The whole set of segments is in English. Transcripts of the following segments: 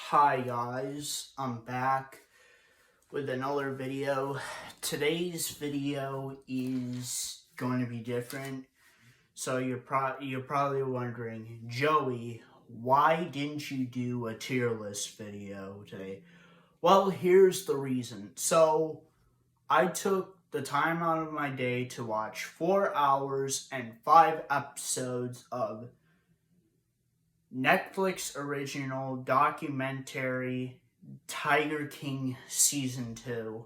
Hi guys, I'm back with another video. Today's video is going to be different. So you're probably wondering, Joey, why didn't you do a tier list video today? Well, here's the reason. So I took the time out of my day to watch 4 hours and 5 episodes of Netflix original documentary Tiger King Season 2.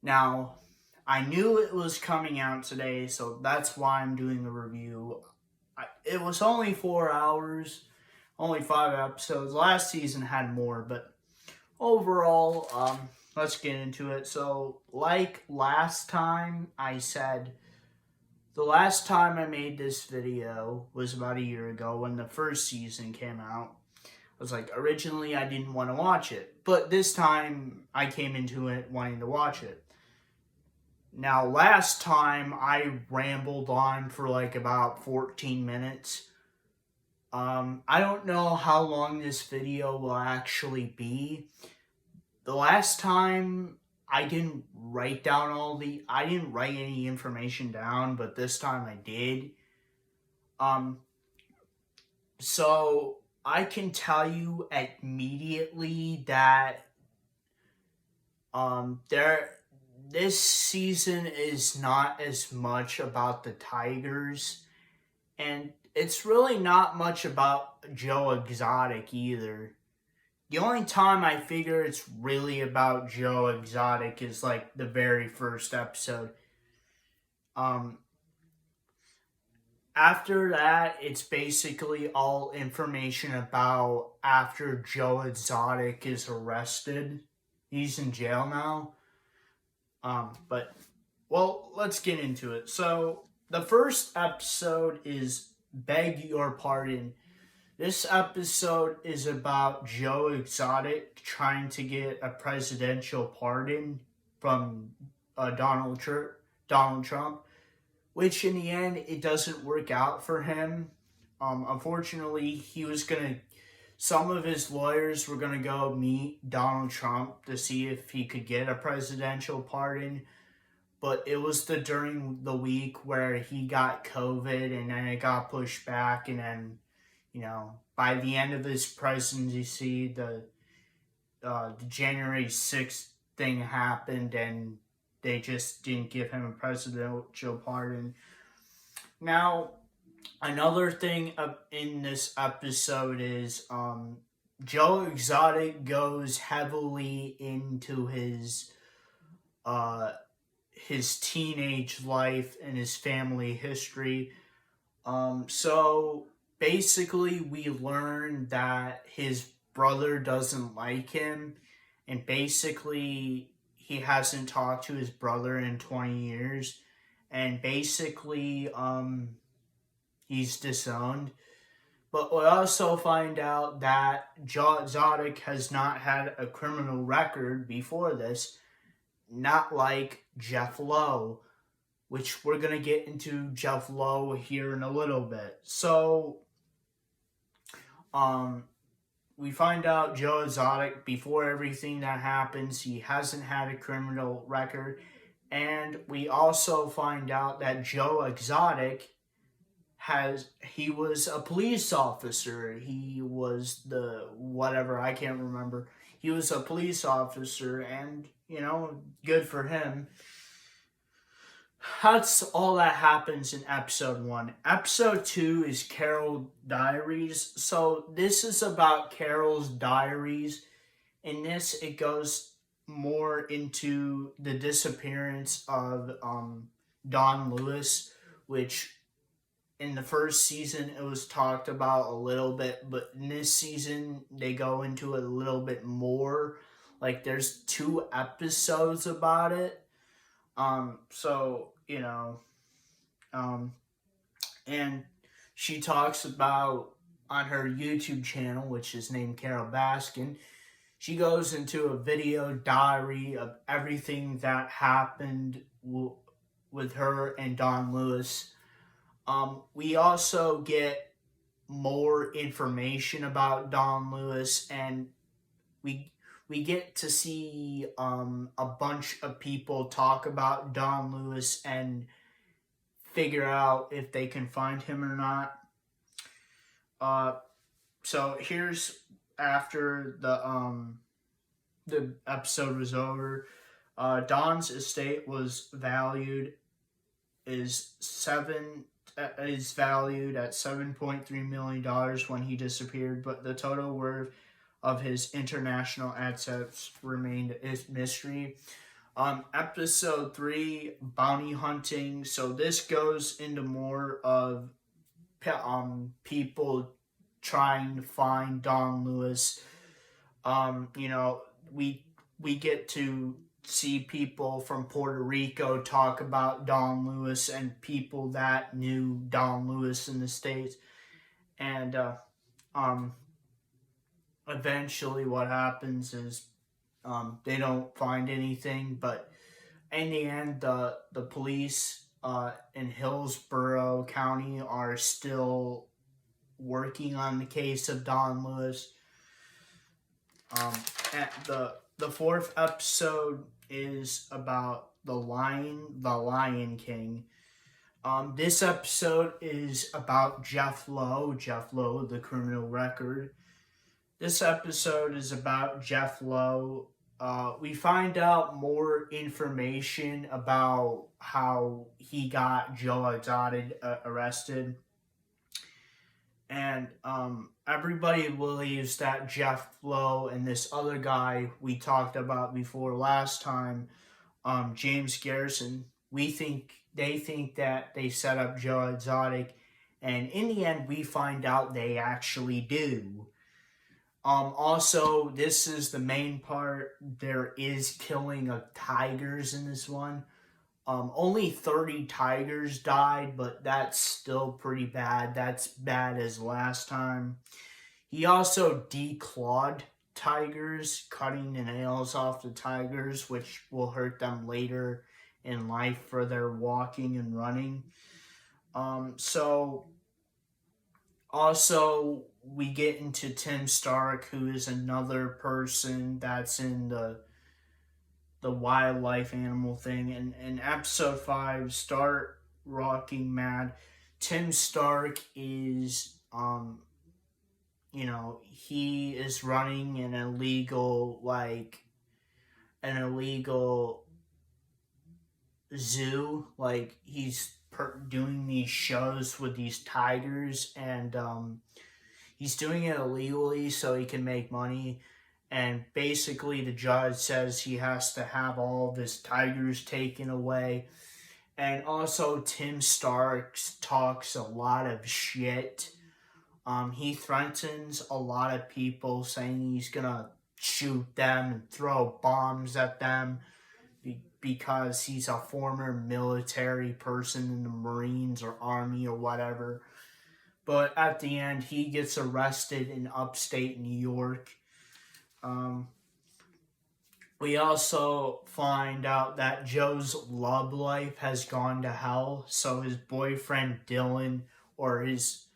Now, I knew it was coming out today, so that's why I'm doing the review. It was only 4 hours, only 5 episodes. Last season had more, but overall, let's get into it. So, like last time, I said the last time I made this video was about a year ago when the first season came out. I was like, originally I didn't want to watch it, but this time I came into it wanting to watch it. Now, last time I rambled on for like about 14 minutes. I don't know how long this video will actually be. The last time I didn't write any information down, but this time I did. Um, so I can tell you immediately that there this season is not as much about the Tigers, and it's really not much about Joe Exotic either. The only time I figure it's really about Joe Exotic is like the very first episode. Um, After that, it's basically all information about after Joe Exotic is arrested. He's in jail now. But well, let's get into it. So the first episode is Beg Your Pardon. This episode is about Joe Exotic trying to get a presidential pardon from Donald Trump, which in the end it doesn't work out for him. Unfortunately, some of his lawyers were gonna go meet Donald Trump to see if he could get a presidential pardon, but it was during the week where he got COVID, and then it got pushed back, and then by the end of his presidency, the January 6th thing happened, and they just didn't give him a presidential pardon. Now, another thing in this episode is Joe Exotic goes heavily into his teenage life and his family history. So basically, we learn that his brother doesn't like him, and basically he hasn't talked to his brother in 20 years, and basically he's disowned. But we also find out that Joe Exotic has not had a criminal record before this, not like Jeff Lowe, which we're going to get into Jeff Lowe here in a little bit. So, we find out Joe Exotic, before everything that happens, he hasn't had a criminal record. And we also find out that Joe Exotic he was a police officer. He was I can't remember. He was a police officer, and, good for him. That's all that happens in episode 1. Episode 2 is Carol Diaries. So this is about Carol's diaries. In this, it goes more into the disappearance of Don Lewis, which in the first season it was talked about a little bit, but in this season they go into it a little bit more. Like, there's 2 episodes about it. So, and she talks about, on her YouTube channel, which is named Carol Baskin, she goes into a video diary of everything that happened with her and Don Lewis. We also get more information about Don Lewis, and we we get to see a bunch of people talk about Don Lewis and figure out if they can find him or not. Uh, so here's after the episode was over. Don's estate was valued is valued at $7.3 million when he disappeared, but the total worth of his international assets remained a mystery. Episode 3, bounty hunting. So this goes into more of people trying to find Don Lewis. We get to see people from Puerto Rico talk about Don Lewis and people that knew Don Lewis in the States. And eventually what happens is they don't find anything, but in the end, the police in Hillsborough County are still working on the case of Don Lewis. At the fourth episode is about the Lion King. This episode is about Jeff Lowe, the criminal record. This episode is about Jeff Lowe. We find out more information about how he got Joe Exotic arrested. And everybody believes that Jeff Lowe and this other guy we talked about before last time, James Garrison, they think that they set up Joe Exotic, and in the end we find out they actually do. Also, this is the main part. There is killing of tigers in this one. Only 30 tigers died, but that's still pretty bad. That's bad as last time. He also declawed tigers, cutting the nails off the tigers, which will hurt them later in life for their walking and running. Also, we get into Tim Stark, who is another person that's in the wildlife animal thing. And in episode 5, Start Rocking Mad, Tim Stark is, he is running an illegal zoo. Like, he's doing these shows with these tigers, and he's doing it illegally so he can make money. And basically the judge says he has to have all of his tigers taken away. And also Tim Stark talks a lot of shit. He threatens a lot of people, saying he's gonna shoot them and throw bombs at them because he's a former military person in the Marines or Army or whatever. But at the end, he gets arrested in upstate New York. We also find out that Joe's love life has gone to hell. So his boyfriend Dylan, or his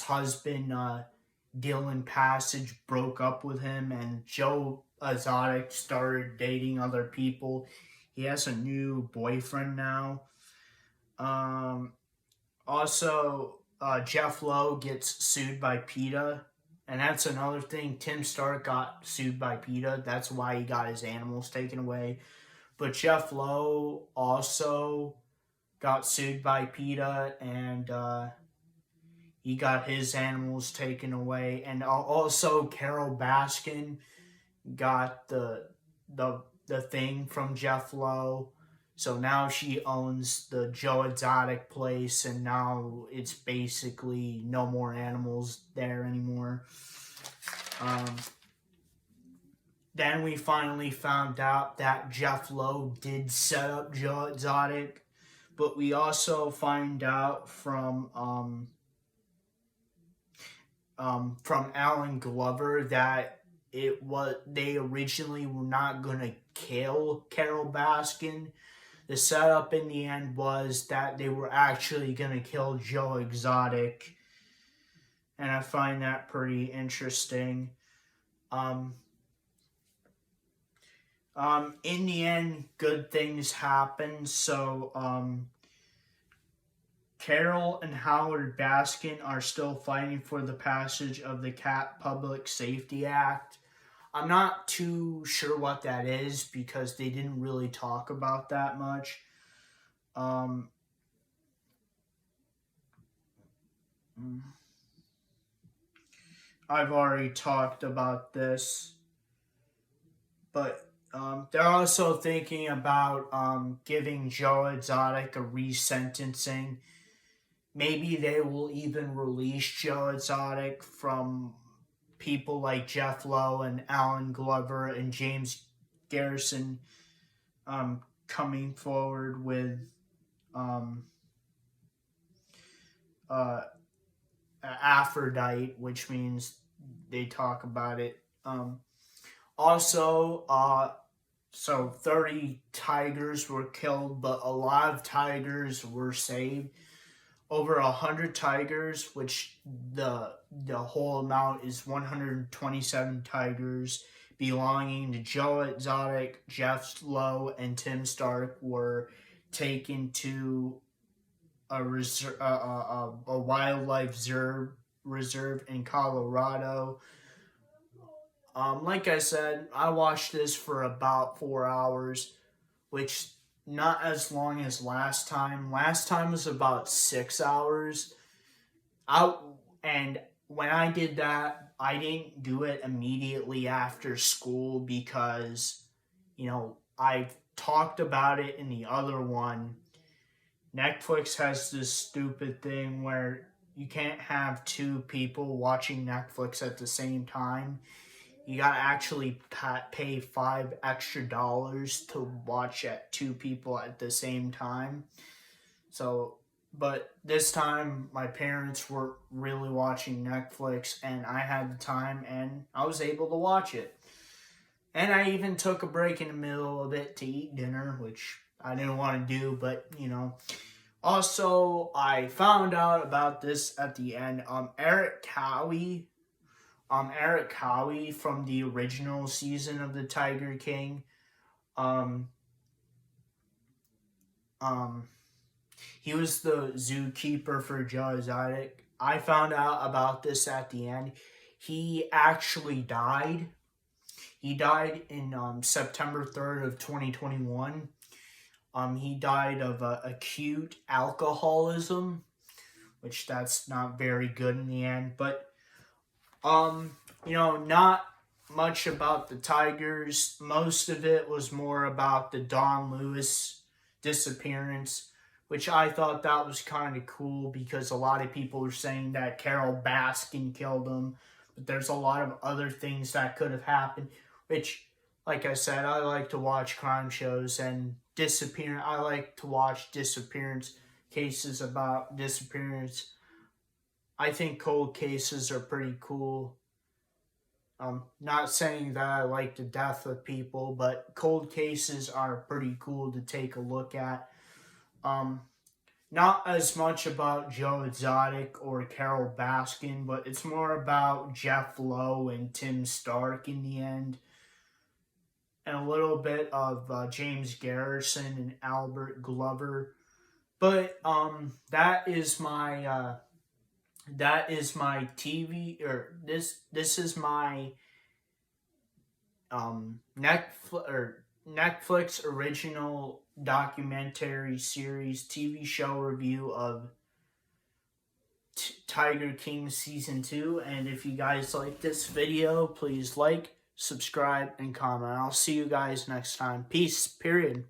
husband Dylan Passage, broke up with him, and Joe Exotic started dating other people. He has a new boyfriend now. Also, Jeff Lowe gets sued by PETA. And that's another thing. Tim Stark got sued by PETA. That's why he got his animals taken away. But Jeff Lowe also got sued by PETA, and he got his animals taken away. And also Carol Baskin got the thing from Jeff Lowe. So now she owns the Joe Exotic place, and now it's basically no more animals there anymore. Then we finally found out that Jeff Lowe did set up Joe Exotic, but we also find out from Alan Glover that they originally were not gonna kill Carol Baskin. The setup in the end was that they were actually going to kill Joe Exotic. and I find that pretty interesting. In the end, good things happen. So, Carol and Howard Baskin are still fighting for the passage of the Cat Public Safety Act. I'm not too sure what that is because they didn't really talk about that much. I've already talked about this, but they're also thinking about giving Joe Exotic a resentencing. Maybe they will even release Joe Exotic from people like Jeff Lowe and Alan Glover and James Garrison coming forward with Aphrodite, which means they talk about it. So 30 tigers were killed, but a lot of tigers were saved. Over 100 tigers, which the whole amount is 127 tigers belonging to Joe Exotic, Jeff Lowe, and Tim Stark, were taken to a wildlife reserve in Colorado. Like I said, I watched this for about 4 hours, which not as long as last time. Last time was about 6 hours. And when I did that, I didn't do it immediately after school because, I've talked about it in the other one. Netflix has this stupid thing where you can't have two people watching Netflix at the same time. You gotta actually pay $5 extra to watch at two people at the same time. So, but this time my parents were really watching Netflix and I had the time and I was able to watch it. And I even took a break in the middle of it to eat dinner, which I didn't want to do, but Also, I found out about this at the end. Eric Cowie from the original season of the Tiger King. He was the zookeeper for Joe Exotic. I found out about this at the end. He actually died. He died in September 3rd of 2021. He died of acute alcoholism, which that's not very good in the end. But not much about the Tigers. Most of it was more about the Don Lewis disappearance, which I thought that was kind of cool because a lot of people were saying that Carol Baskin killed him, but there's a lot of other things that could have happened, which, like I said, I like to watch crime shows and I like to watch disappearance cases about disappearance. I think cold cases are pretty cool. Not saying that I like the death of people, but cold cases are pretty cool to take a look at. Not as much about Joe Exotic or Carol Baskin, but it's more about Jeff Lowe and Tim Stark in the end. And a little bit of James Garrison and Albert Glover. But that is my TV, or this is my Netflix original documentary series TV show review of Tiger King Season 2. And if you guys like this video, please like, subscribe, and comment. I'll see you guys next time. Peace, period.